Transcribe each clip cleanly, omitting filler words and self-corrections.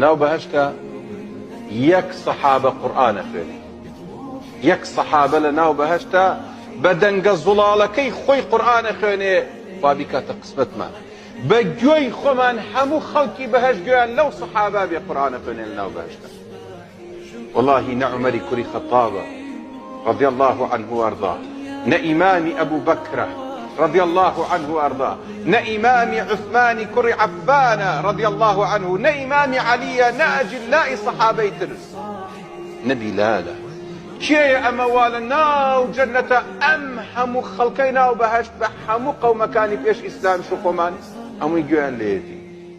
ناو بەهەشتا یەک سەحابە قورئانە خوێنێ، یەک سەحابە لە ناو بەهەشتا بە دەنگە زوڵاڵەکەی خۆی قورئانە خوێنێ، خوا بیکاتە قسمەتمان بە گوێی خۆمان هەموو خەڵکی بەهەشت گوێیان لەو سەحابە بێ قورئانە خوێنێ لە ناو بەهەشتا. والله نە عومەری کوڕی خەتابە رضي الله عنه وارضاه، نا إمام أبو بكر رضي الله عنه وارضاه، نا إمام عثمان كري عفان رضي الله عنه، نا إمام علي، نا أجلاء صحابي ترس، نبي لالا كي أموالنا وجنة أم همو خلقينا وبهشت بحمو قوم كان فيش إسلام شو قمان أمو يقول ليتي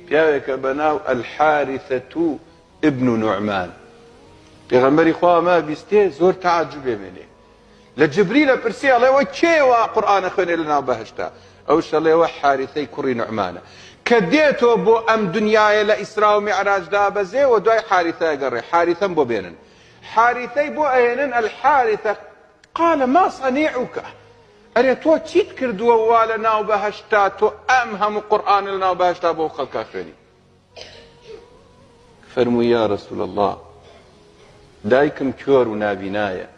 بياك بناو الحارثة ابن نعمان. پیغمبری خواه ما بیسته زور تعجبه منه لجبريل برسي الله وكيوا قرآن خويني لنا بهشتا اوش الله وحارثي كري نعمانه كديتو بو ام دنياي لإسراء ومعراج دابزي ودواي حارثة قري حارثا بو بينن حارثي بو اينن الحارثة قال ما صنيعك اري تو تشيت كردوا والنا وبهشتا تو امهم قرآن لنا وبهشتا بو خلقا خويني فرمو يا رسول الله دايكم كور ونابناية،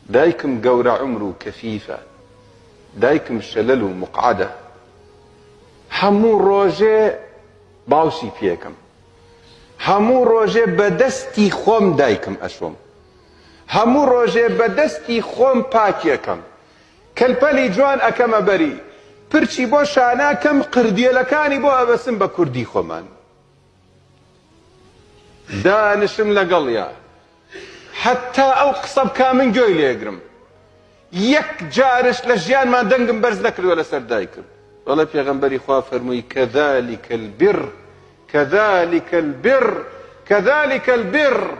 دايكم قور عمرو كفيفة، دايكم شلل مقعدة، همو روجي باوسي فيكم، همو روجي بدستي خوم دايكم أشوم، همو روجي بدستي خوم باكيكم، كالبالي جوان أكما بري، برشي بو شاناكم قردي لكاني بو أبسم بكردي خومان. دانشم لقليا حتى او قصب كامن جوي ليقرم يك جارش لجيان ما دنقم برز ذكري ولا سر دايكم والله في غنبري خواه فرموي كذلك البر كذلك البر كذلك البر